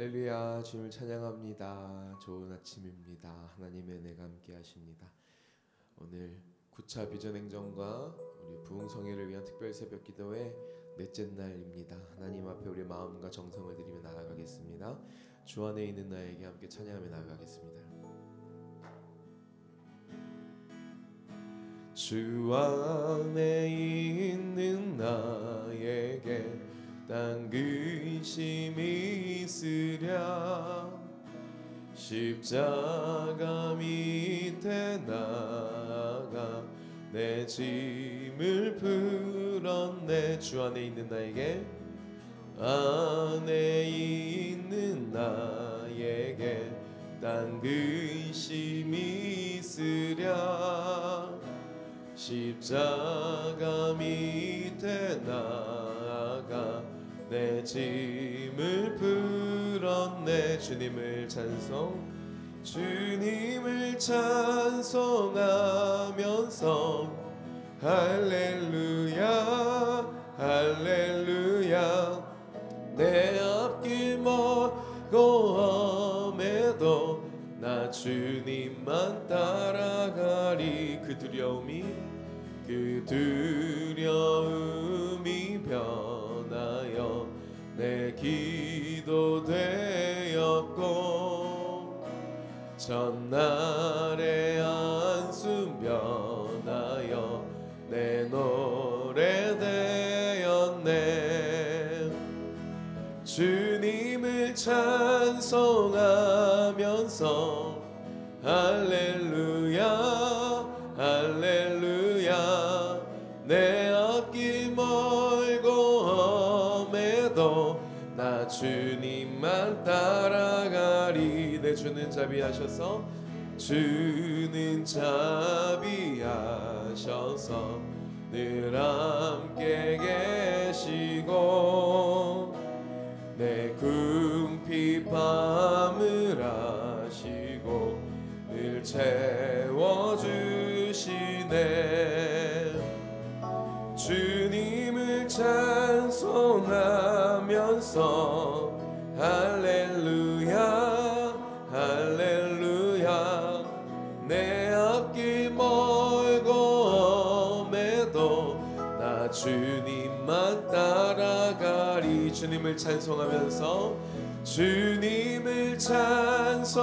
할렐루야, 주님을 찬양합니다. 좋은 아침입니다. 하나님의 은혜가 함께 하십니다. 오늘 9차 비전행정과 우리 부흥성회를 위한 특별 새벽 기도회 넷째 날입니다. 하나님 앞에 우리 마음과 정성을 드리며 나아가겠습니다. 주 안에 있는 나에게 함께 찬양하며 나아가겠습니다. 주 안에 있는 나에게 딴 근심이 있으랴 십자가 밑에 나아가 내 짐을 풀었네. 주 안에 있는 나에게 안에 있는 나에게 딴 근심이 있으랴 십자가 밑에 나아가 내 짐을 풀었네. 주님을 찬송하면서 할렐루야 할렐루야 내 앞길 멀고 험해도 나 주님만 따라가리. 그 두려움이 변하여 내 기도 되었고 전날의 한숨 변하여 내 노래 되었네. 주님을 찬송하면서 할렐루야 할렐루야 내 앞길 멀고 험해도 나 주님만 따라가리. 내 주는 자비하셔서 늘 함께 계시고 내 궁핍함을 아시고 늘 채워주시네. 주님을 찬송하면서 할렐루야 할렐루야 내 앞길 멀고 험해도 나 주님만 따라가리. 주님을 찬송하면서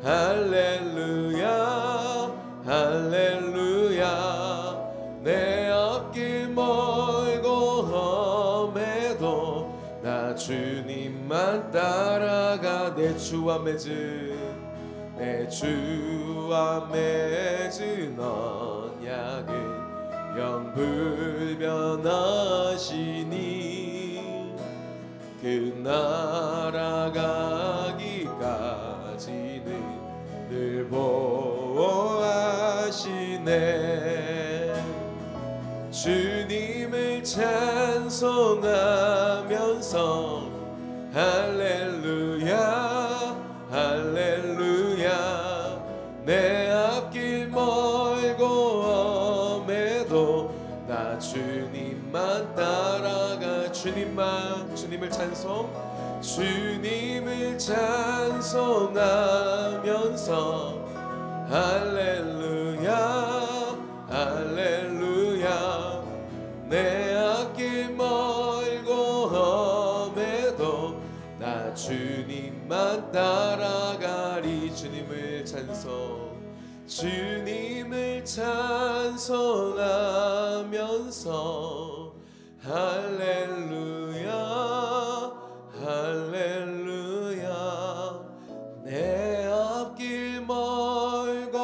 할렐루야 할렐루야 내 앞길 멀고 험해도 나 주님만 따라가. 내 주와 맺은 언약은 영불변하시니 그 날아가기까지는 늘 보호하시네. 주님을 찬송하면서 할렐루야 할렐루야 내 앞길 멀고 험해도 나 주님만 따라가. 주님을 찬송하면서 할렐루야 할렐루야 내 앞길 멀고 험해도 나 주님만 따라가리. 주님을 찬송하면서 할렐루야 할렐루야 내 앞길 멀고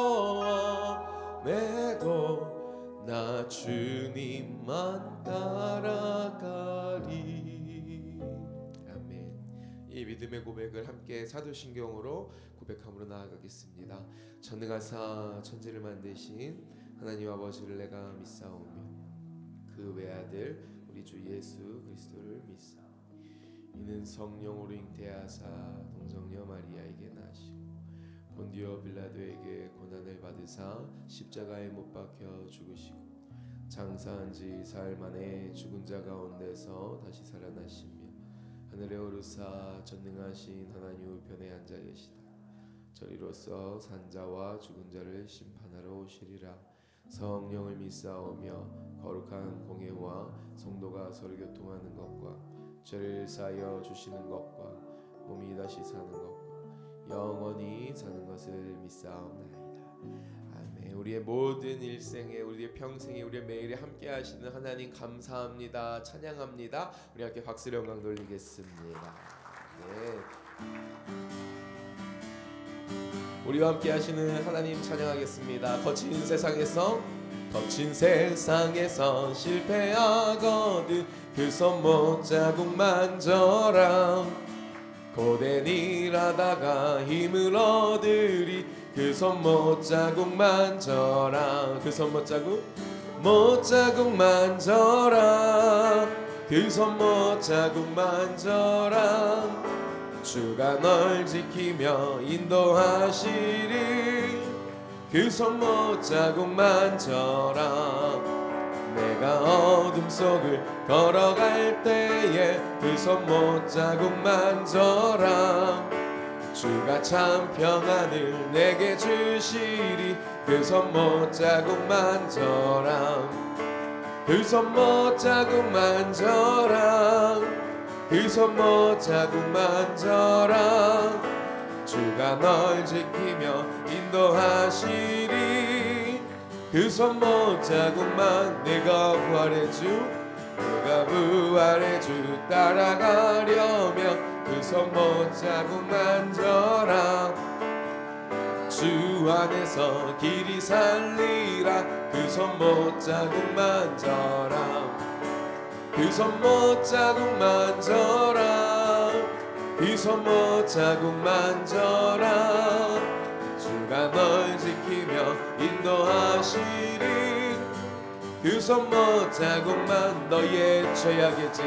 험해도 나 주님만 따라가리. 아멘. 이 믿음의 고백을 함께 사도신경으로 고백함으로 나아가겠습니다. 전능하사 천지를 만드신 하나님 아버지를 내가 믿사오며 그 외아들 우리 주 예수 그리스도를 믿사오니 이는 성령으로 잉태하사 동정녀 마리아에게 나시고 본디오 빌라도에게 고난을 받으사 십자가에 못 박혀 죽으시고 장사한 지 사흘 만에 죽은 자 가운데서 다시 살아나시며 하늘에 오르사 전능하신 하나님 우편에 앉아 계시다. 저리로서 산자와 죽은 자를 심판하러 오시리라. 성령을 믿사오며 거룩한 공예와 성도가 서로 교통하는 것과 죄를 사하여 주시는 것과 몸이 다시 사는 것과 영원히 사는 것을 믿사옵나이다. 아멘. 우리의 모든 일생에, 우리의 평생에, 우리의 매일에 함께 하시는 하나님 감사합니다. 찬양합니다. 우리 함께 박수로 영광 돌리겠습니다. 네. 우리와 함께 하시는 하나님 찬양하겠습니다. 거친 세상에서 실패하거든 그 손못 자국 만져라. 고된 일하다가 힘을 얻으리 그 손못 자국 만져라. 그 손못 자국 만져라. 그 손못 자국 만져라. 주가 널 지키며 인도하시리 그 손못 자국 만져라. 내가 어둠 속을 걸어갈 때에 그 손못 자국 만져라. 주가 참 평안을 내게 주시리 그 손못 자국 만져라. 그 손못 자국 만져라. 그 손못 자국 만져라. 주가 널 지키며 인도하시리 그 손못 자국만. 내가 부활의 주 따라가려면 그 손못 자국 만져라. 주 안에서 길이 살리라 그 손못 자국 만져라. 그 손못 자국 만져라. 그 손못 자국 만져라. 주가 널 지키며 인도하시리 그 손못 자국만. 너의 죄악의 짐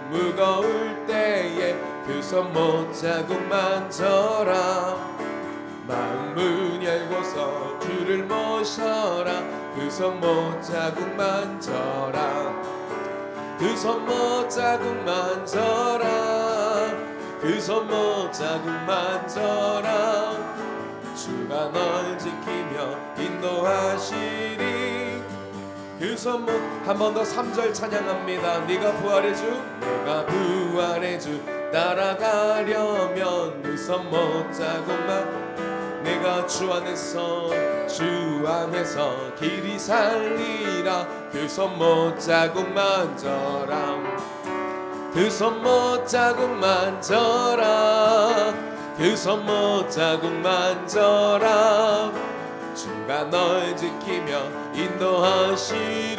무거울 때에 그 손못 자국 만져라. 마음문 열고서 주를 모셔라 그 손못 자국 만져라. 그 손못 자국 만져라. 그 손못 자국 만져라. 주가 널 지키며 인도하시리 그 손못. 한 번 더 3절 찬양합니다. 네가 부활의 주 따라가려면 그 손못 자국만. 내가 주 안에서 길이 살리라 그 손못 자국 만져라. 그 손못 자국 만져라. 그 손못 자국 만져라. 주가 널 지키며 인도하시리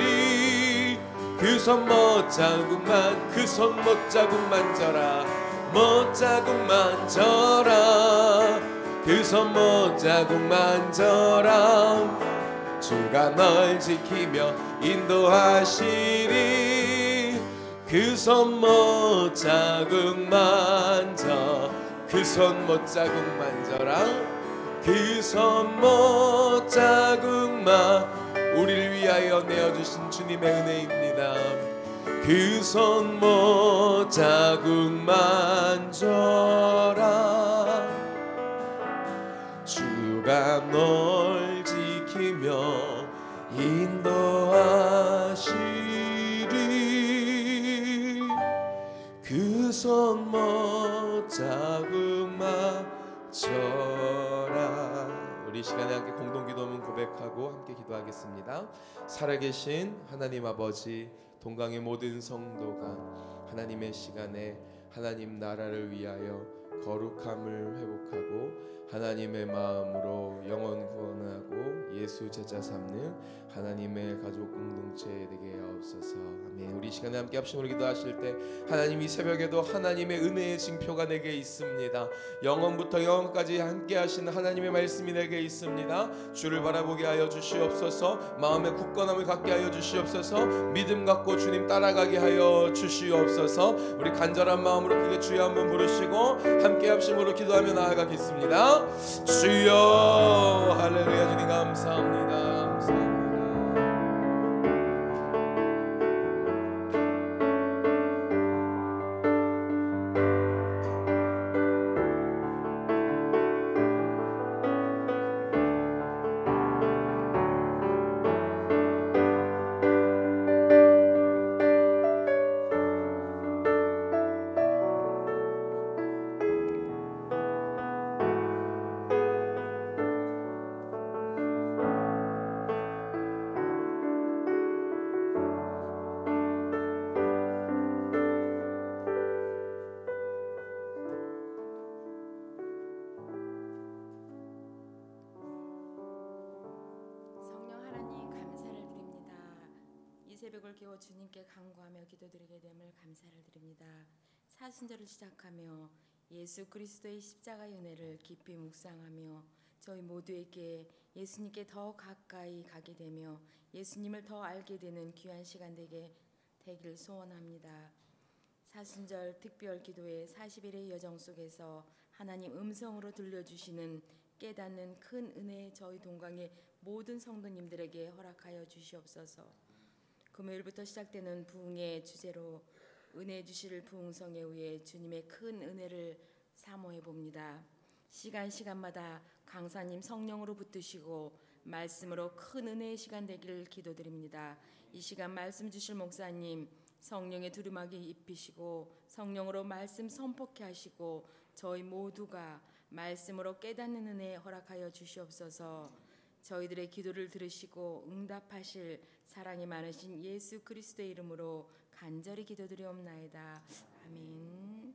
그 손못 자국만. 그 손못 자국 만져라. 못 자국 만져라. 그 손못 자국 만져라. 주가 널 지키며 인도하시리 그 손못 자국 만져. 그 손못 자국 만져라. 그 손못 자국만. 우리를 위하여 내어주신 주님의 은혜입니다. 그 손못 자국 만져라. 주가 널 지키며 인도하시리 그 손못 자국 만져라. 우리 시간에 함께 공동기도문 고백하고 함께 기도하겠습니다. 살아계신 하나님 아버지, 동강의 모든 성도가 하나님의 시간에 하나님 나라를 위하여 거룩함을 회복하고 하나님의 마음으로 영혼 구원하고 예수 제자 삼는 하나님의 가족 공동체 되게 하옵소서. 아멘. 우리 시간에 함께 합심으로 기도하실 때 하나님 이 새벽에도 하나님의 은혜의 징표가 내게 있습니다. 영원부터 영원까지 함께 하시는 하나님의 말씀이 내게 있습니다. 주를 바라보게 하여 주시옵소서. 마음의 굳건함을 갖게 하여 주시옵소서. 믿음 갖고 주님 따라가게 하여 주시옵소서. 우리 간절한 마음으로 크게 주여 한번 부르시고 함께 합심으로 기도하며 나아가겠습니다. 주여. 할렐루야. 주님 감사합니다. 감사합니다. 새벽을 깨워 주님께 간구하며 기도드리게 됨을 감사를 드립니다. 사순절을 시작하며 예수 그리스도의 십자가의 은혜를 깊이 묵상하며 저희 모두에게 예수님께 더 가까이 가게 되며 예수님을 더 알게 되는 귀한 시간 되기를 소원합니다. 사순절 특별 기도의 40일의 여정 속에서 하나님 음성으로 들려주시는 깨닫는 큰 은혜 저희 동강의 모든 성도님들에게 허락하여 주시옵소서. 금요일부터 시작되는 부흥의 주제로 은혜 주실 부흥성에 의해 주님의 큰 은혜를 사모해 봅니다. 시간마다 강사님 성령으로 붙드시고 말씀으로 큰 은혜의 시간 되기를 기도드립니다. 이 시간 말씀 주실 목사님 성령의 두루마기 입히시고 성령으로 말씀 선포케 하시고 저희 모두가 말씀으로 깨닫는 은혜 허락하여 주시옵소서. 저희들의 기도를 들으시고 응답하실 사랑이 많으신 예수 그리스도의 이름으로 간절히 기도드리옵나이다. 아멘.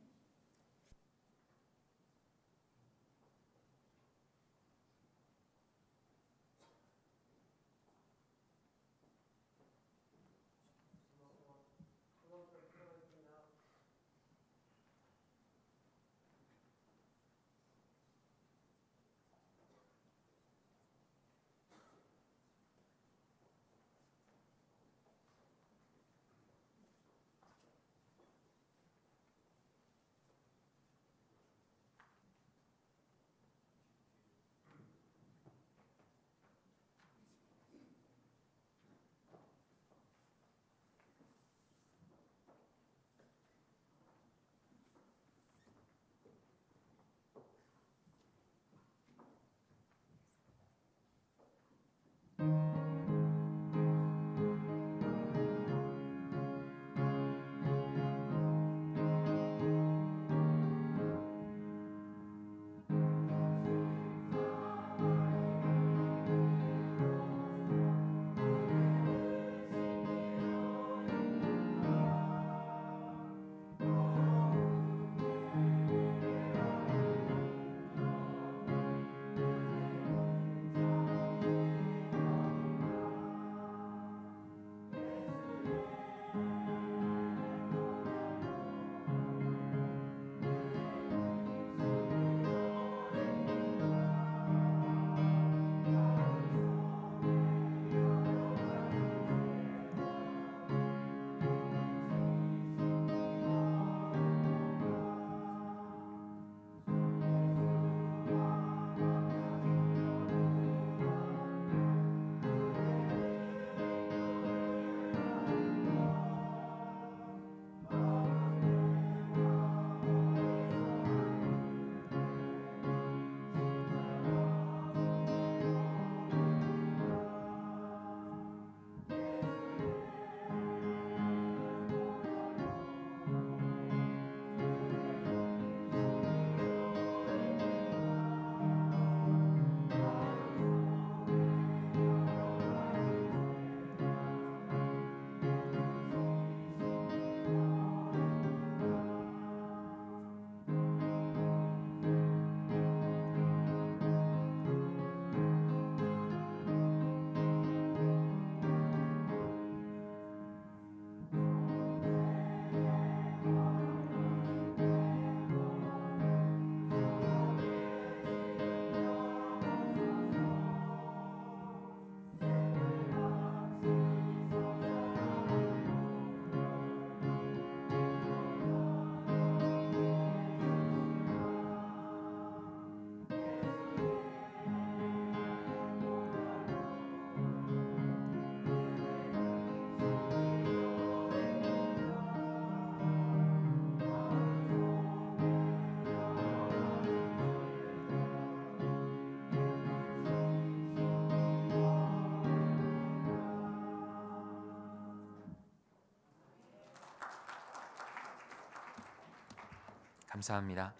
감사합니다.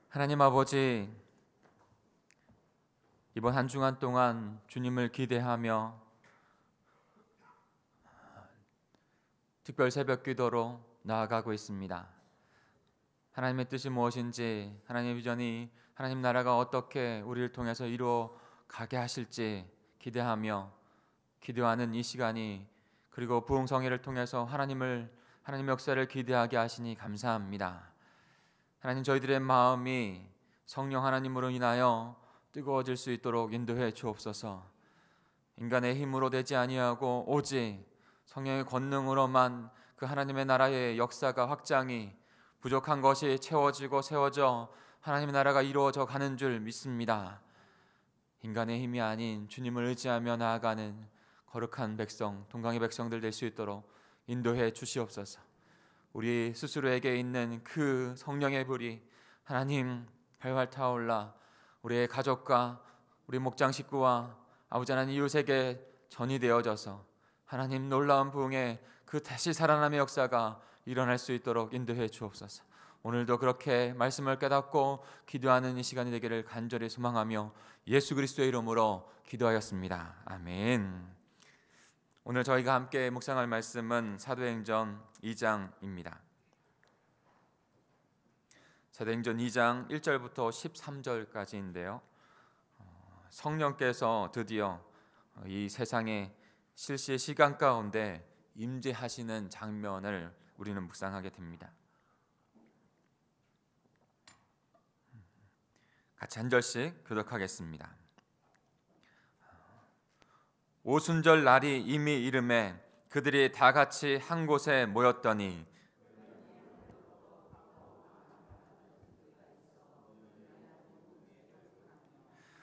하나님 아버지, 이번 한 주간 동안 주님을 기대하며 특별 새벽 기도로 나아가고 있습니다. 하나님의 뜻이 무엇인지, 하나님의 비전이, 하나님 나라가 어떻게 우리를 통해서 이루어 가게 하실지 기대하며 기도하는 이 시간이 그리고 부흥성회를 통해서 하나님의 역사를 기대하게 하시니 감사합니다. 하나님, 저희들의 마음이 성령 하나님으로 인하여 뜨거워질 수 있도록 인도해 주옵소서. 인간의 힘으로 되지 아니하고 오직 성령의 권능으로만 그 하나님의 나라의 역사가 확장이, 부족한 것이 채워지고 세워져 하나님의 나라가 이루어져 가는 줄 믿습니다. 인간의 힘이 아닌 주님을 의지하며 나아가는 거룩한 백성, 동강의 백성들 될 수 있도록 인도해 주시옵소서. 우리 스스로에게 있는 그 성령의 불이 하나님 활활 타올라 우리의 가족과 우리 목장 식구와 아버지 하나님 이웃에게 전이 되어져서 하나님 놀라운 부흥의 그 다시 살아남의 역사가 일어날 수 있도록 인도해 주옵소서. 오늘도 그렇게 말씀을 깨닫고 기도하는 이 시간이 되기를 간절히 소망하며 예수 그리스도의 이름으로 기도하였습니다. 아멘. 오늘 저희가 함께 묵상할 말씀은 사도행전 2장입니다. 사도행전 2장 1절부터 13절까지인데요. 성령께서 드디어 이 세상의 실시의 시간 가운데 임재하시는 장면을 우리는 묵상하게 됩니다. 같이 한 절씩 교독하겠습니다. 오순절 날이 이미 이름에 그들이 다 같이 한 곳에 모였더니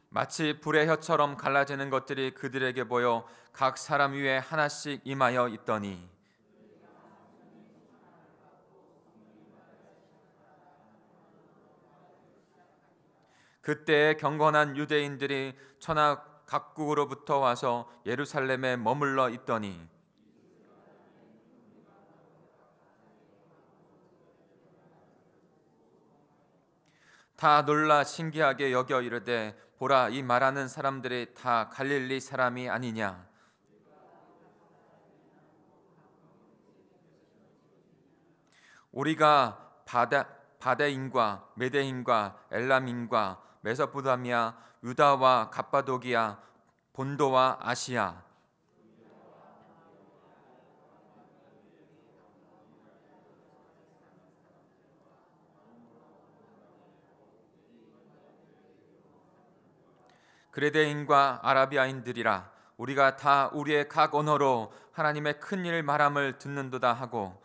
마치 불의 혀처럼 갈라지는 것들이 그들에게 보여 각 사람 위에 하나씩 임하여 있더니 그때에 경건한 유대인들이 천하 각국으로부터 와서 예루살렘에 머물러 있더니 다 놀라 신기하게 여겨 이르되 보라, 이 말하는 사람들이 다 갈릴리 사람이 아니냐. 우리가 바데인과 메데인과 엘람인과 메소포타미아, 유다와 갑바도기아, 본도와 아시아, 그레데인과 아라비아인들이라. 우리가 다 우리의 각 언어로 하나님의 큰 일 말함을 듣는도다 하고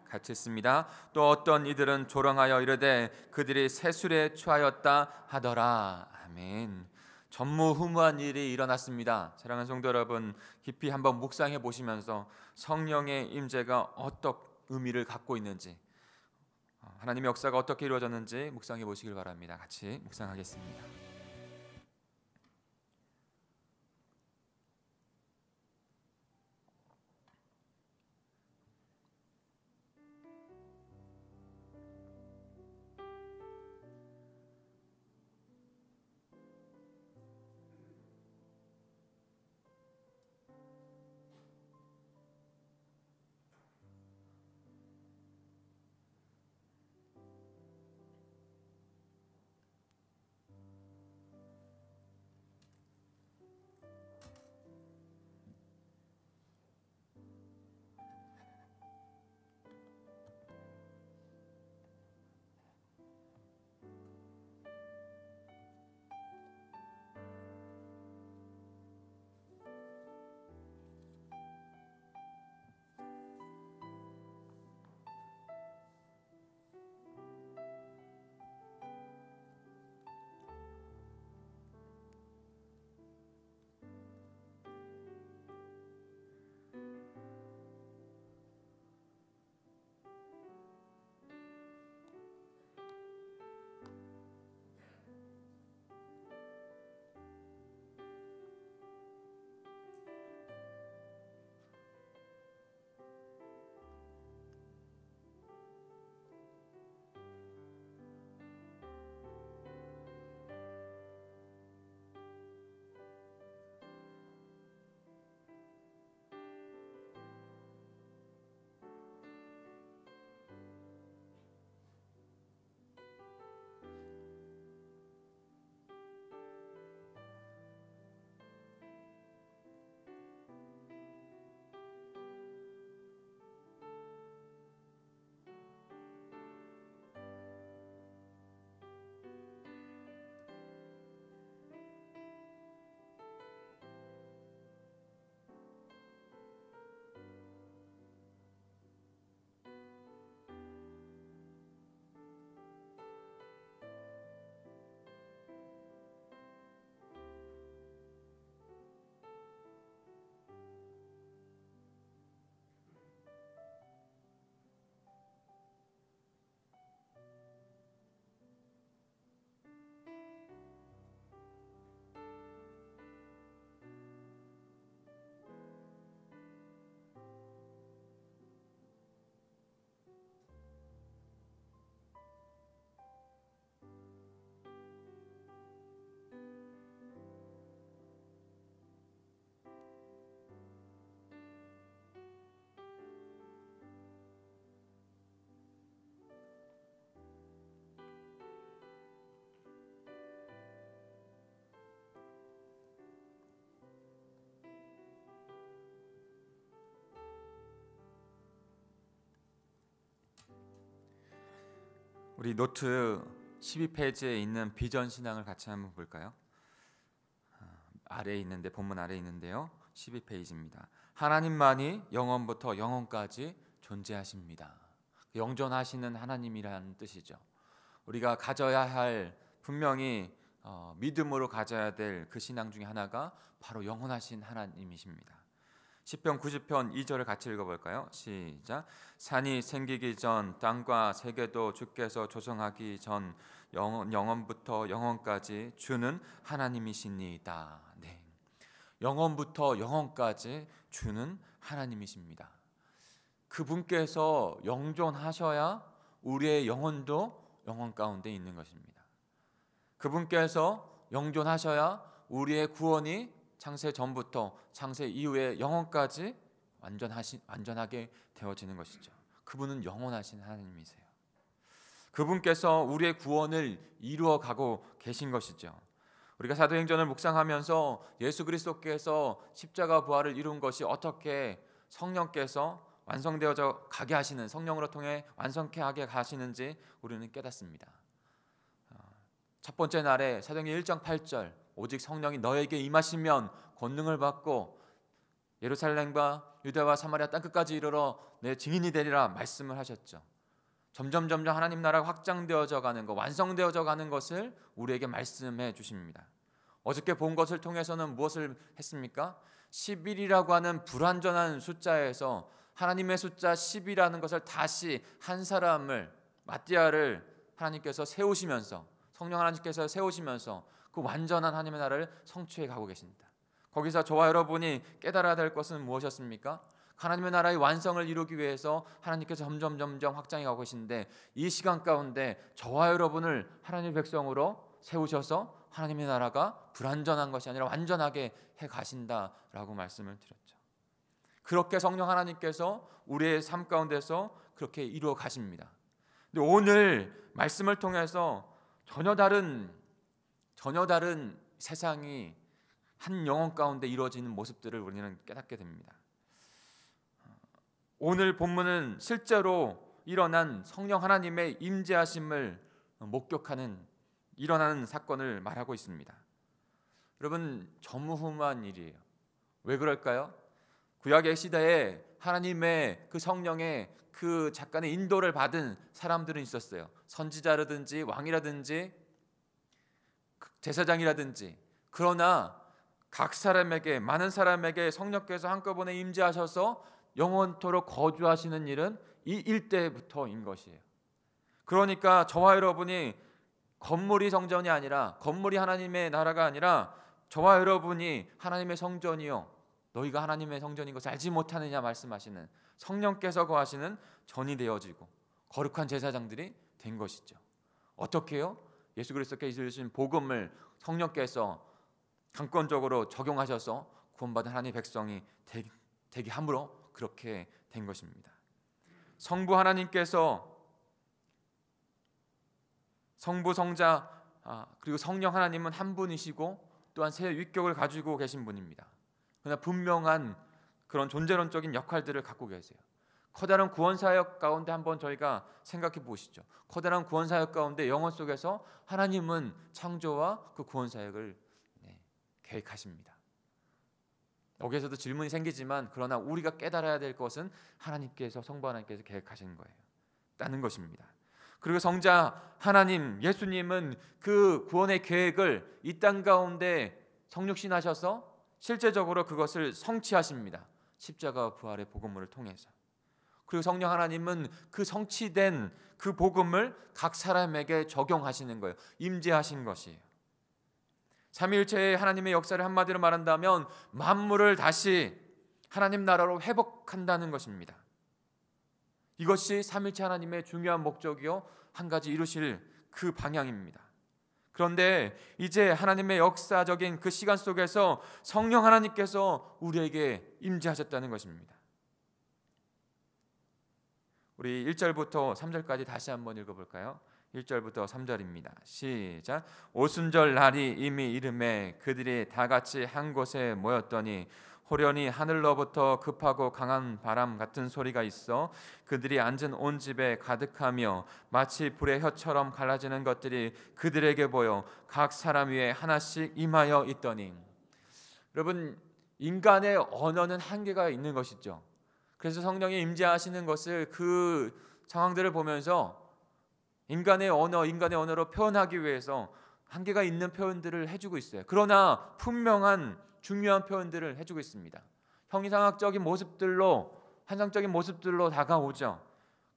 같이 있습니다. 또 어떤 이들은 조롱하여 이르되 그들이 세술에 취하였다 하더라. 아멘. 전무후무한 일이 일어났습니다. 사랑하는 성도 여러분, 깊이 한번 묵상해 보시면서 성령의 임재가 어떤 의미를 갖고 있는지, 하나님의 역사가 어떻게 이루어졌는지 묵상해 보시길 바랍니다. 같이 묵상하겠습니다. 우리 노트 12페이지에 있는 비전 신앙을 같이 한번 볼까요? 아래에 있는데, 본문 아래에 있는데요. 12페이지입니다. 하나님만이 영원부터 영원까지 존재하십니다. 영존하시는 하나님이라는 뜻이죠. 우리가 가져야 할, 분명히 믿음으로 가져야 될 그 신앙 중에 하나가 바로 영원하신 하나님이십니다. 시편 90편 2절을 같이 읽어볼까요? 시작. 산이 생기기 전 땅과 세계도 주께서 조성하기 전 영원부터 영원까지 주는 하나님이시니이다. 네. 영원부터 영원까지 주는 하나님이십니다. 그분께서 영존하셔야 우리의 영혼도 영혼 가운데 있는 것입니다. 그분께서 영존하셔야 우리의 구원이 창세 전부터 창세 이후에 영원까지 완전하게 되어지는 것이죠. 그분은 영원하신 하나님이세요. 그분께서 우리의 구원을 이루어가고 계신 것이죠. 우리가 사도행전을 묵상하면서 예수 그리스도께서 십자가 부활을 이룬 것이 어떻게 성령께서 완성되어져 가게 하시는, 성령으로 통해 완성케 하게 하시는지 우리는 깨닫습니다. 첫 번째 날에 사도행전 1장 8절, 오직 성령이 너에게 임하시면 권능을 받고 예루살렘과 유대와 사마리아 땅끝까지 이르러 내 증인이 되리라 말씀을 하셨죠. 점점 하나님 나라가 확장되어져 가는 것, 완성되어져 가는 것을 우리에게 말씀해 주십니다. 어저께 본 것을 통해서는 무엇을 했습니까? 10일이라고 하는 불완전한 숫자에서 하나님의 숫자 10이라는 것을 다시 한 사람을, 마띠아를 하나님께서 세우시면서, 성령 하나님께서 세우시면서 그 완전한 하나님의 나라를 성취해 가고 계십니다. 거기서 저와 여러분이 깨달아야 될 것은 무엇이었습니까? 하나님의 나라의 완성을 이루기 위해서 하나님께서 점점 확장해 가고 계신데, 이 시간 가운데 저와 여러분을 하나님의 백성으로 세우셔서 하나님의 나라가 불완전한 것이 아니라 완전하게 해 가신다라고 말씀을 드렸죠. 그렇게 성령 하나님께서 우리의 삶 가운데서 그렇게 이루어 가십니다. 근데 오늘 말씀을 통해서 전혀 다른 세상이 한 영혼 가운데 이루어지는 모습들을 우리는 깨닫게 됩니다. 오늘 본문은 실제로 일어난 성령 하나님의 임재하심을 목격하는, 일어나는 사건을 말하고 있습니다. 여러분, 전무후무한 일이에요. 왜 그럴까요? 구약의 시대에 하나님의 그 성령의 그 작간의 인도를 받은 사람들은 있었어요. 선지자라든지 왕이라든지 제사장이라든지. 그러나 각 사람에게, 많은 사람에게 성령께서 한꺼번에 임재하셔서 영원토록 거주하시는 일은 이 일대부터인 것이에요. 그러니까 저와 여러분이 건물이 성전이 아니라, 건물이 하나님의 나라가 아니라 저와 여러분이 하나님의 성전이요 너희가 하나님의 성전인 것을 알지 못하느냐 말씀하시는 성령께서 거하시는 전이 되어지고 거룩한 제사장들이 된 것이죠. 어떻게요? 예수 그리스도께서 이루신 복음을 성령께서 강권적으로 적용하셔서 구원받은 하나님의 백성이 되게 함으로 그렇게 된 것입니다. 성부 하나님께서, 성부, 성자, 그리고 성령 하나님은 한 분이시고 또한 세 위격을 가지고 계신 분입니다. 그러나 분명한 그런 존재론적인 역할들을 갖고 계세요. 커다란 구원사역 가운데 한번 저희가 생각해 보시죠. 커다란 구원사역 가운데 영혼 속에서 하나님은 창조와 그 구원사역을 계획하십니다. 여기에서도 질문이 생기지만, 그러나 우리가 깨달아야 될 것은 하나님께서, 성부 하나님께서 계획하신 거예요. 라는 것입니다. 그리고 성자 하나님, 예수님은 그 구원의 계획을 이 땅 가운데 성육신하셔서 실제적으로 그것을 성취하십니다. 십자가 부활의 복음을 통해서. 그리고 성령 하나님은 그 성취된 그 복음을 각 사람에게 적용하시는 거예요. 임재하신 것이에요. 삼위일체의 하나님의 역사를 한마디로 말한다면 만물을 다시 하나님 나라로 회복한다는 것입니다. 이것이 삼위일체 하나님의 중요한 목적이요 한 가지 이루실 그 방향입니다. 그런데 이제 하나님의 역사적인 그 시간 속에서 성령 하나님께서 우리에게 임재하셨다는 것입니다. 우리 1절부터 3절까지 다시 한번 읽어볼까요? 1절부터 3절입니다. 시작. 오순절 날이 이미 이름에 그들이 다 같이 한 곳에 모였더니 호련히 하늘로부터 급하고 강한 바람 같은 소리가 있어 그들이 앉은 온 집에 가득하며 마치 불의 혀처럼 갈라지는 것들이 그들에게 보여 각 사람 위에 하나씩 임하여 있더니. 여러분, 인간의 언어는 한계가 있는 것이죠. 그래서 성령이 임재하시는 것을 그 상황들을 보면서 인간의 언어로 표현하기 위해서 한계가 있는 표현들을 해주고 있어요. 그러나 분명한 중요한 표현들을 해주고 있습니다. 형이상학적인 모습들로, 환상적인 모습들로 다가오죠.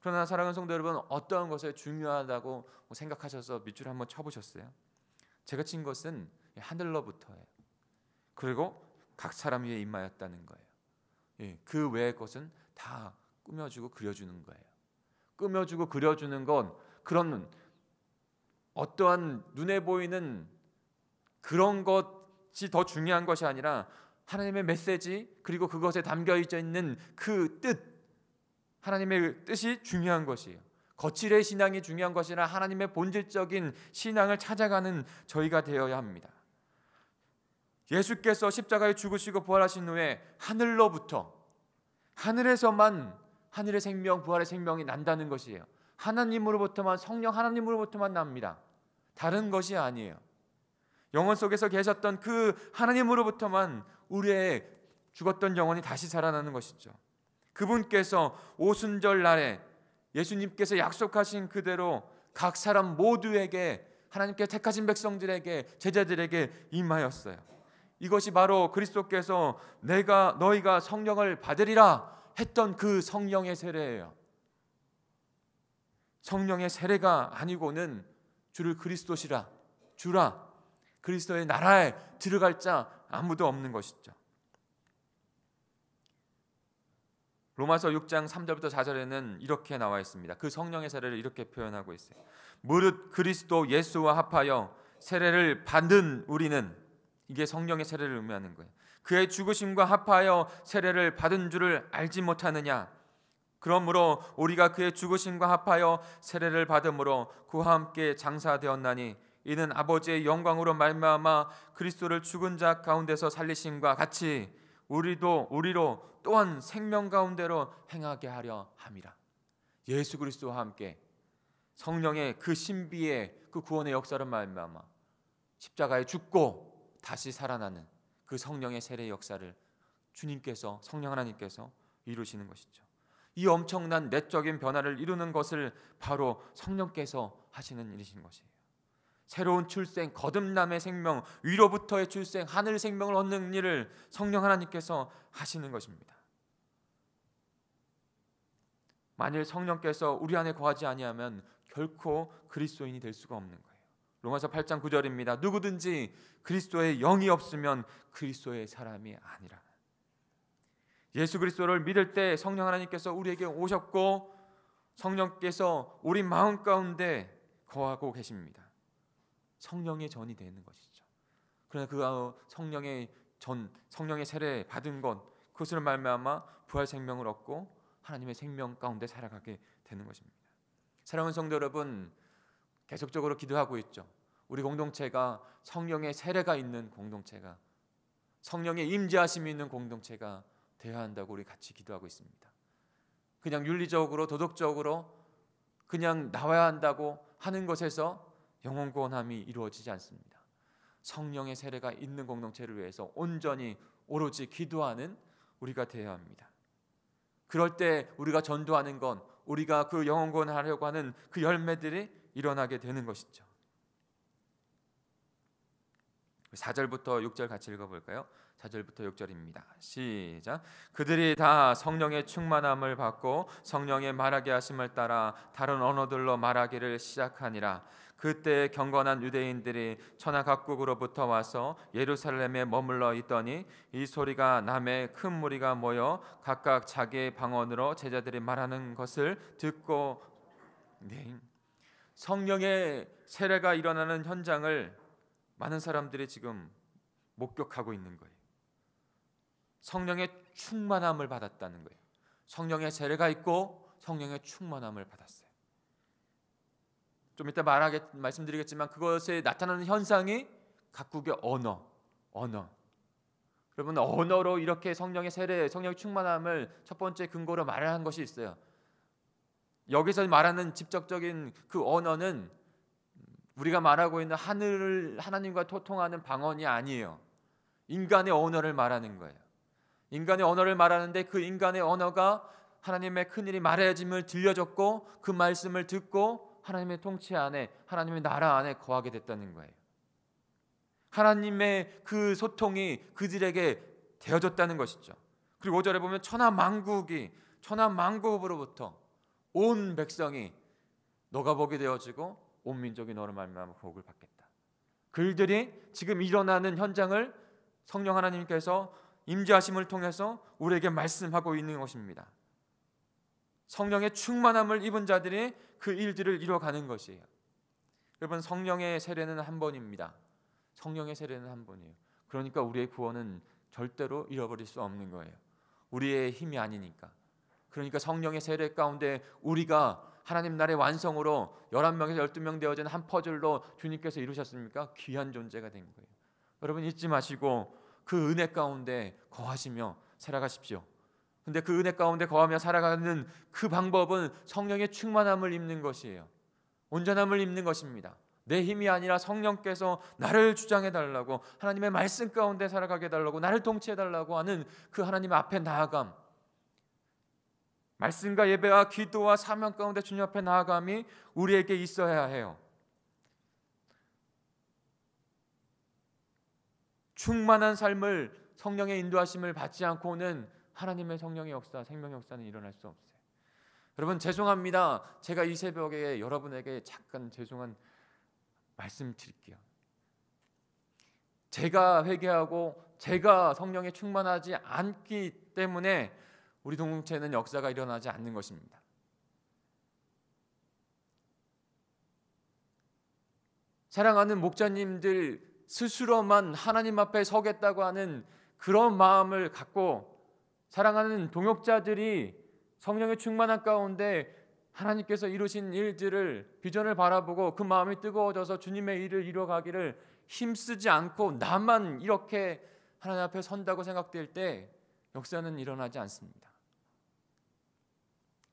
그러나 사랑하는 성도 여러분, 어떤 것을 중요하다고 생각하셔서 밑줄 한번 쳐보셨어요? 제가 친 것은 하늘로부터예요. 그리고 각 사람 위에 임하였다는 거예요. 그 외의 것은 다 꾸며주고 그려주는 거예요. 꾸며주고 그려주는 건 그런 어떠한 눈에 보이는 그런 것이 더 중요한 것이 아니라 하나님의 메시지, 그리고 그것에 담겨 있는 그 뜻, 하나님의 뜻이 중요한 것이에요. 거칠의 신앙이 중요한 것이라 하나님의 본질적인 신앙을 찾아가는 저희가 되어야 합니다. 예수께서 십자가에 죽으시고 부활하신 후에 하늘로부터, 하늘에서만 하늘의 생명, 부활의 생명이 난다는 것이에요. 하나님으로부터만, 성령 하나님으로부터만 납니다. 다른 것이 아니에요. 영혼 속에서 계셨던 그 하나님으로부터만 우리의 죽었던 영혼이 다시 살아나는 것이죠. 그분께서 오순절 날에 예수님께서 약속하신 그대로 각 사람 모두에게, 하나님께 택하신 백성들에게, 제자들에게 임하였어요. 이것이 바로 그리스도께서 너희가 성령을 받으리라 했던 그 성령의 세례예요. 성령의 세례가 아니고는 주를 그리스도시라, 주라, 그리스도의 나라에 들어갈 자 아무도 없는 것이죠. 로마서 6장 3절부터 4절에는 이렇게 나와 있습니다. 그 성령의 세례를 이렇게 표현하고 있어요. 무릇 그리스도 예수와 합하여 세례를 받은 우리는, 이게 성령의 세례를 의미하는 거예요. 그의 죽으심과 합하여 세례를 받은 줄을 알지 못하느냐? 그러므로 우리가 그의 죽으심과 합하여 세례를 받음으로 그와 함께 장사되었나니 이는 아버지의 영광으로 말미암아 그리스도를 죽은 자 가운데서 살리심과 같이 우리로 또한 생명 가운데로 행하게 하려 함이라. 예수 그리스도와 함께 성령의 그 신비의 그 구원의 역사를 말미암아 십자가에 죽고 다시 살아나는 그 성령의 세례 역사를 주님께서, 성령 하나님께서 이루시는 것이죠. 이 엄청난 내적인 변화를 이루는 것을 바로 성령께서 하시는 일이신 것이에요. 새로운 출생, 거듭남의 생명, 위로부터의 출생, 하늘 생명을 얻는 일을 성령 하나님께서 하시는 것입니다. 만일 성령께서 우리 안에 거하지 아니하면 결코 그리스도인이 될 수가 없는 거예요. 로마서 8장 9절입니다. 누구든지 그리스도의 영이 없으면 그리스도의 사람이 아니라. 예수 그리스도를 믿을 때 성령 하나님께서 우리에게 오셨고 성령께서 우리 마음 가운데 거하고 계십니다. 성령의 전이 되는 것이죠. 그러나 그 성령의 세례 받은 것, 그것을 말미암아 부활 생명을 얻고 하나님의 생명 가운데 살아가게 되는 것입니다. 사랑하는 성도 여러분, 계속적으로 기도하고 있죠. 우리 공동체가 성령의 세례가 있는 공동체가, 성령의 임재하심이 있는 공동체가 되어야 한다고 우리 같이 기도하고 있습니다. 그냥 윤리적으로, 도덕적으로 그냥 나와야 한다고 하는 것에서 영혼 구원함이 이루어지지 않습니다. 성령의 세례가 있는 공동체를 위해서 온전히 오로지 기도하는 우리가 되어야 합니다. 그럴 때 우리가 전도하는 건, 우리가 그 영혼 구원하려고 하는 그 열매들이 일어나게 되는 것이죠. 4절부터 6절 같이 읽어볼까요? 4절부터 6절입니다. 시작. 그들이 다 성령의 충만함을 받고 성령의 말하게 하심을 따라 다른 언어들로 말하기를 시작하니라. 그때 경건한 유대인들이 천하 각국으로부터 와서 예루살렘에 머물러 있더니 이 소리가 남에 큰 무리가 모여 각각 자기의 방언으로 제자들이 말하는 것을 듣고, 성령의 세례가 일어나는 현장을 많은 사람들이 지금 목격하고 있는 거예요. 성령의 충만함을 받았다는 거예요. 성령의 세례가 있고 성령의 충만함을 받았어요. 좀 이따 말씀드리겠지만 그것에 나타나는 현상이 각국의 언어, 여러분, 언어로 이렇게 성령의 세례, 성령의 충만함을 첫 번째 근거로 말하는 것이 있어요. 여기서 말하는 직접적인 그 언어는 우리가 말하고 있는 하나님과 소통하는 방언이 아니에요. 인간의 언어를 말하는 거예요. 인간의 언어를 말하는데 그 인간의 언어가 하나님의 큰일이 말해짐을 들려줬고 그 말씀을 듣고 하나님의 통치 안에, 하나님의 나라 안에 거하게 됐다는 거예요. 하나님의 그 소통이 그들에게 되어졌다는 것이죠. 그리고 5절에 보면 천하만국으로부터 온 백성이 너가 복이 되어지고 온 민족이 너로 말미암아 복을 받겠다. 그들이 지금 일어나는 현장을 성령 하나님께서 임재하심을 통해서 우리에게 말씀하고 있는 것입니다. 성령의 충만함을 입은 자들이 그 일들을 이뤄가는 것이에요. 여러분, 성령의 세례는 한 번입니다. 성령의 세례는 한 번이에요. 그러니까 우리의 구원은 절대로 잃어버릴 수 없는 거예요. 우리의 힘이 아니니까. 그러니까 성령의 세례 가운데 우리가 하나님 나라의 완성으로 11명에서 12명 되어진 한 퍼즐로 주님께서 이루셨습니까? 귀한 존재가 된 거예요. 여러분, 잊지 마시고 그 은혜 가운데 거하시며 살아가십시오. 근데 그 은혜 가운데 거하며 살아가는 그 방법은 성령의 충만함을 입는 것이에요. 온전함을 입는 것입니다. 내 힘이 아니라 성령께서 나를 주장해 달라고, 하나님의 말씀 가운데 살아가게 해달라고, 나를 통치해 달라고 하는 그 하나님 앞에 나아감, 말씀과 예배와 기도와 사명 가운데 주님 앞에 나아감이 우리에게 있어야 해요. 충만한 삶을, 성령의 인도하심을 받지 않고는 하나님의 성령의 역사, 생명의 역사는 일어날 수 없어요. 여러분, 죄송합니다. 제가 이 새벽에 여러분에게 잠깐 죄송한 말씀 드릴게요. 제가 회개하고 제가 성령에 충만하지 않기 때문에 우리 공동체는 역사가 일어나지 않는 것입니다. 사랑하는 목자님들 스스로만 하나님 앞에 서겠다고 하는 그런 마음을 갖고 사랑하는 동역자들이 성령의 충만한 가운데 하나님께서 이루신 일들을, 비전을 바라보고 그 마음이 뜨거워져서 주님의 일을 이뤄가기를 힘쓰지 않고 나만 이렇게 하나님 앞에 선다고 생각될 때 역사는 일어나지 않습니다.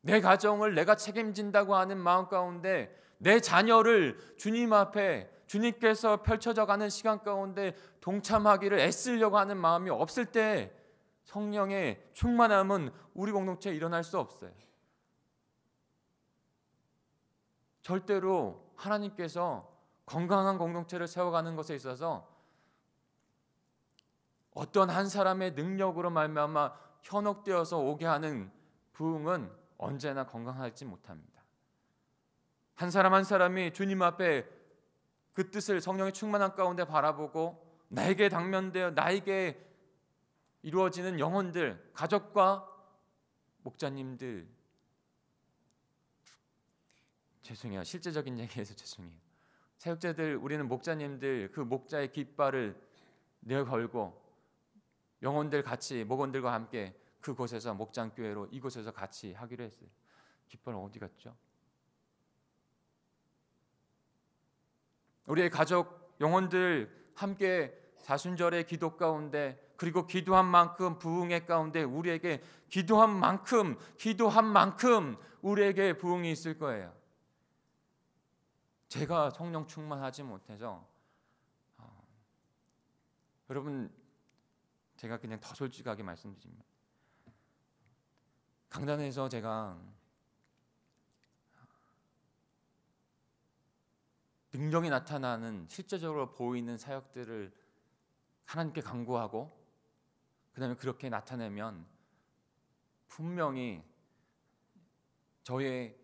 내 가정을 내가 책임진다고 하는 마음 가운데 내 자녀를 주님 앞에, 주님께서 펼쳐져 가는 시간 가운데 동참하기를 애쓰려고 하는 마음이 없을 때 성령의 충만함은 우리 공동체에 일어날 수 없어요. 절대로 하나님께서 건강한 공동체를 세워가는 것에 있어서 어떤 한 사람의 능력으로 말미암아 현혹되어서 오게 하는 부흥은 언제나 건강하지 못합니다. 한 사람 한 사람이 주님 앞에 그 뜻을 성령의 충만한 가운데 바라보고 나에게 당면되어 나에게 이루어지는 영혼들, 가족과 목자님들, 죄송해요. 실제적인 얘기해서 죄송해요. 사역자들, 우리는 목자님들, 그 목자의 깃발을 내걸고 영혼들 같이, 목원들과 함께 그곳에서 목장교회로 이곳에서 같이 하기로 했어요. 깃발 어디 갔죠? 우리의 가족, 영혼들 함께 사순절의 기도 가운데, 그리고 기도한 만큼 부흥의 가운데 우리에게 기도한 만큼 우리에게 부흥이 있을 거예요. 제가 성령 충만하지 못해서 여러분, 제가 그냥 더 솔직하게 말씀드립니다. 강단에서 제가 능력이 나타나는, 실제적으로 보이는 사역들을 하나님께 간구하고 그 다음에 그렇게 나타내면 분명히 저의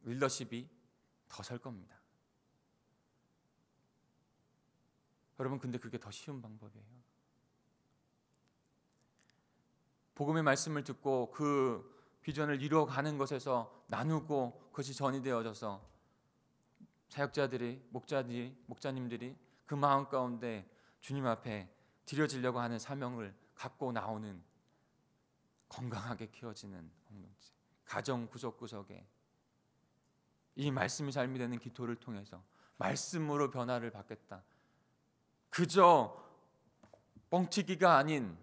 리더십이 더 설 겁니다. 여러분, 근데 그게 더 쉬운 방법이에요. 복음의 말씀을 듣고 그 비전을 이루어가는 것에서 나누고 그것이 전이 되어져서 사역자들이, 목자님들이 그 마음 가운데 주님 앞에 드려지려고 하는 사명을 갖고 나오는 건강하게 키워지는 공동체, 가정 구석구석에 이 말씀이 삶이 되는 기도를 통해서 말씀으로 변화를 받겠다. 그저 뻥튀기가 아닌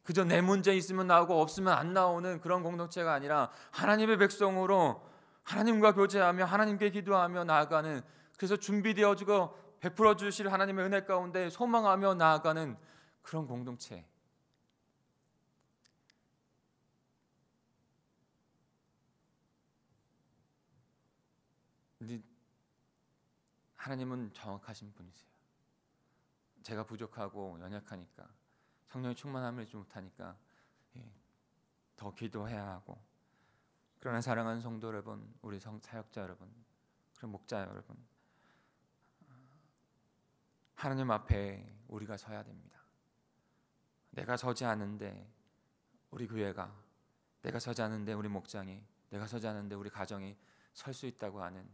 그저 내 문제 있으면 나오고 없으면 안 나오는 그런 공동체가 아니라 하나님의 백성으로 하나님과 교제하며 하나님께 기도하며 나아가는, 그래서 준비되어지고 베풀어 주실 하나님의 은혜 가운데 소망하며 나아가는 그런 공동체. 근데 하나님은 정확하신 분이세요. 제가 부족하고 연약하니까, 성령의 충만함을 주지 못하니까 더 기도해야 하고, 그러나 사랑하는 성도 여러분, 우리 사역자 여러분, 그리고 목자 여러분, 하나님 앞에 우리가 서야 됩니다. 내가 서지 않은데 우리 교회가, 내가 서지 않은데 우리 목장이, 내가 서지 않은데 우리 가정이 설 수 있다고 하는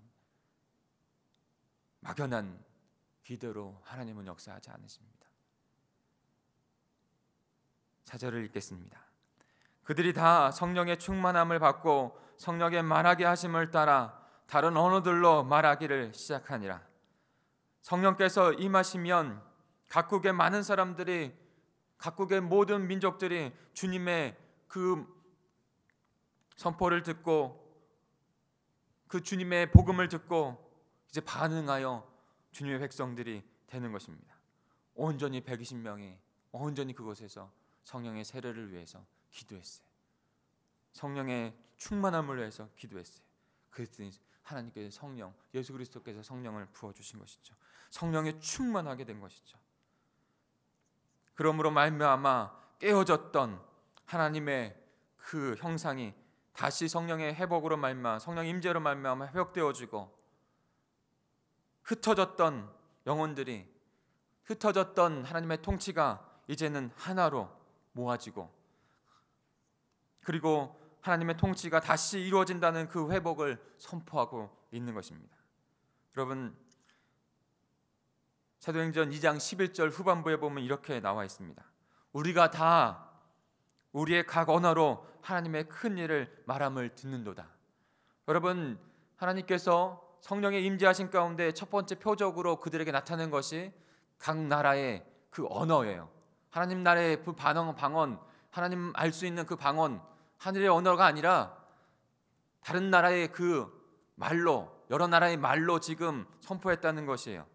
막연한 기대로 하나님은 역사하지 않으십니다. 4절을 읽겠습니다. 그들이 다 성령의 충만함을 받고 성령의 말하게 하심을 따라 다른 언어들로 말하기를 시작하니라. 성령께서 임하시면 각국의 많은 사람들이, 각국의 모든 민족들이 주님의 그 선포를 듣고 그 주님의 복음을 듣고 이제 반응하여 주님의 백성들이 되는 것입니다. 온전히 120명이 온전히 그곳에서 성령의 세례를 위해서 기도했어요. 성령의 충만함을 위해서 기도했어요. 그랬더니 하나님께서 성령, 예수 그리스도께서 성령을 부어주신 것이죠. 성령에 충만하게 된 것이죠. 그러므로 말미암아 깨어졌던 하나님의 그 형상이 다시 성령의 회복으로 말미암아, 성령 임재로 말미암아 회복되어지고, 흩어졌던 영혼들이, 흩어졌던 하나님의 통치가 이제는 하나로 모아지고, 그리고 하나님의 통치가 다시 이루어진다는 그 회복을 선포하고 있는 것입니다. 여러분, 사도행전 2장 11절 후반부에 보면 이렇게 나와 있습니다. 우리가 다 우리의 각 언어로 하나님의 큰 일을 말함을 듣는도다. 여러분, 하나님께서 성령의 임재하신 가운데 첫 번째 표적으로 그들에게 나타낸 것이 각 나라의 그 언어예요. 하나님 나라의 그 방언, 하나님 알 수 있는 그 방언, 하늘의 언어가 아니라 다른 나라의 그 말로, 여러 나라의 말로 지금 선포했다는 것이에요.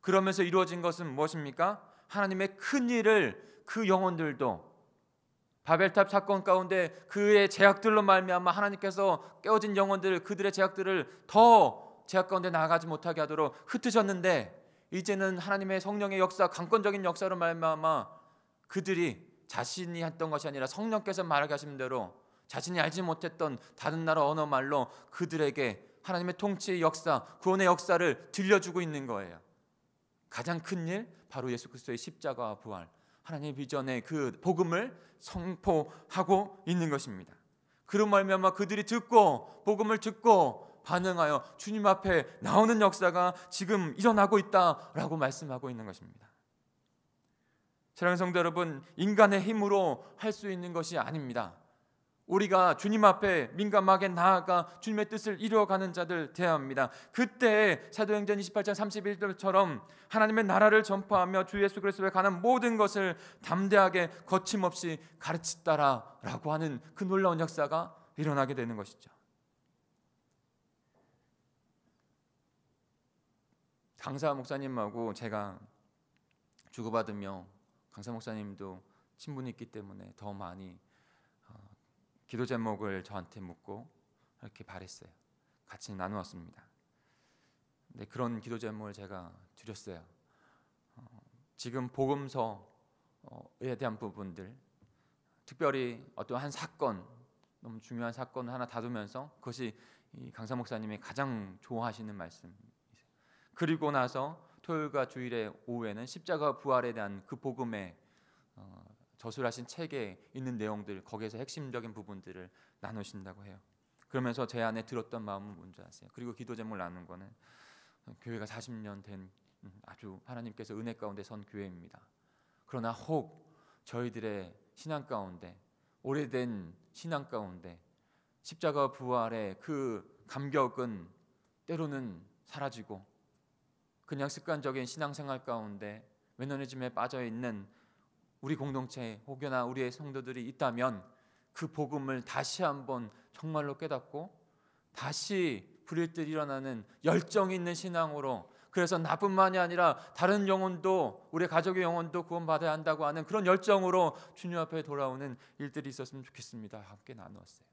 그러면서 이루어진 것은 무엇입니까? 하나님의 큰 일을 그 영혼들도, 바벨탑 사건 가운데 그의 제약들로 말미암아 하나님께서 깨어진 영혼들, 그들의 제약들을 더 제약 가운데 나아가지 못하게 하도록 흩으셨는데, 이제는 하나님의 성령의 역사, 강권적인 역사로 말미암아 그들이 자신이 했던 것이 아니라 성령께서 말하게 하신 대로 자신이 알지 못했던 다른 나라 언어 말로 그들에게 하나님의 통치의 역사, 구원의 역사를 들려주고 있는 거예요. 가장 큰 일, 바로 예수 그리스도의 십자가와 부활, 하나님의 비전의 그 복음을 선포하고 있는 것입니다. 그런 말미암아 그들이 듣고, 복음을 듣고 반응하여 주님 앞에 나오는 역사가 지금 일어나고 있다라고 말씀하고 있는 것입니다. 사랑하는 성도 여러분, 인간의 힘으로 할 수 있는 것이 아닙니다. 우리가 주님 앞에 민감하게 나아가 주님의 뜻을 이루어가는 자들 되어야 합니다. 그때 사도행전 28장 31절처럼 하나님의 나라를 전파하며 주 예수 그리스도에 관한 모든 것을 담대하게 거침없이 가르치다라고 하는 그 놀라운 역사가 일어나게 되는 것이죠. 강사 목사님하고 제가 주고받으며, 강사 목사님도 친분이 있기 때문에 더 많이 기도 제목을 저한테 묻고 이렇게 바랬어요. 같이 나누었습니다. 네, 그런 기도 제목을 제가 드렸어요. 지금 복음서에 대한 부분들, 특별히 어떤 한 사건, 너무 중요한 사건을 하나 다루면서 그것이 이 강사 목사님이 가장 좋아하시는 말씀이세요. 그리고 나서 토요일과 주일의 오후에는 십자가 부활에 대한 그 복음의 저술하신 책에 있는 내용들, 거기에서 핵심적인 부분들을 나누신다고 해요. 그러면서 제 안에 들었던 마음은 뭔지 아세요? 그리고 기도 제목을 나눈 거는 교회가 40년 된 아주 하나님께서 은혜 가운데 선 교회입니다. 그러나 혹 저희들의 신앙 가운데, 오래된 신앙 가운데 십자가 부활의 그 감격은 때로는 사라지고 그냥 습관적인 신앙생활 가운데 매너리즘에 빠져 있는 우리 공동체 혹여나 우리의 성도들이 있다면 그 복음을 다시 한번 정말로 깨닫고 다시 불일듯 일어나는 열정 있는 신앙으로, 그래서 나뿐만이 아니라 다른 영혼도, 우리 가족의 영혼도 구원받아야 한다고 하는 그런 열정으로 주님 앞에 돌아오는 일들이 있었으면 좋겠습니다. 함께 나누었어요.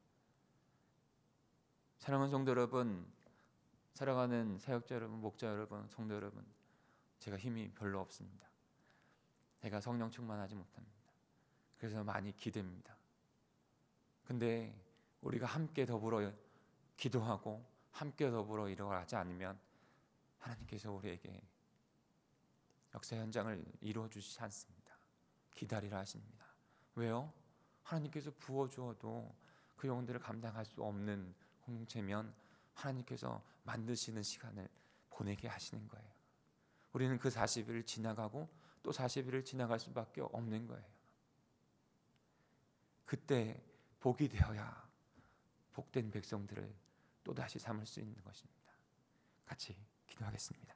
사랑하는 성도 여러분, 사랑하는 사역자 여러분, 목자 여러분, 성도 여러분, 제가 힘이 별로 없습니다. 제가 성령 충만하지 못합니다. 그래서 많이 기대입니다. 근데 우리가 함께 더불어 기도하고 함께 더불어 일어나지 않으면 하나님께서 우리에게 역사 현장을 이루어 주시지 않습니다. 기다리라 하십니다. 왜요? 하나님께서 부어주어도 그 영혼들을 감당할 수 없는 공동체면 하나님께서 만드시는 시간을 보내게 하시는 거예요. 우리는 그 40일을 지나가고 또 40일을 지나갈 수밖에 없는 거예요. 그때 복이 되어야 복된 백성들을 또다시 삼을 수 있는 것입니다. 같이 기도하겠습니다.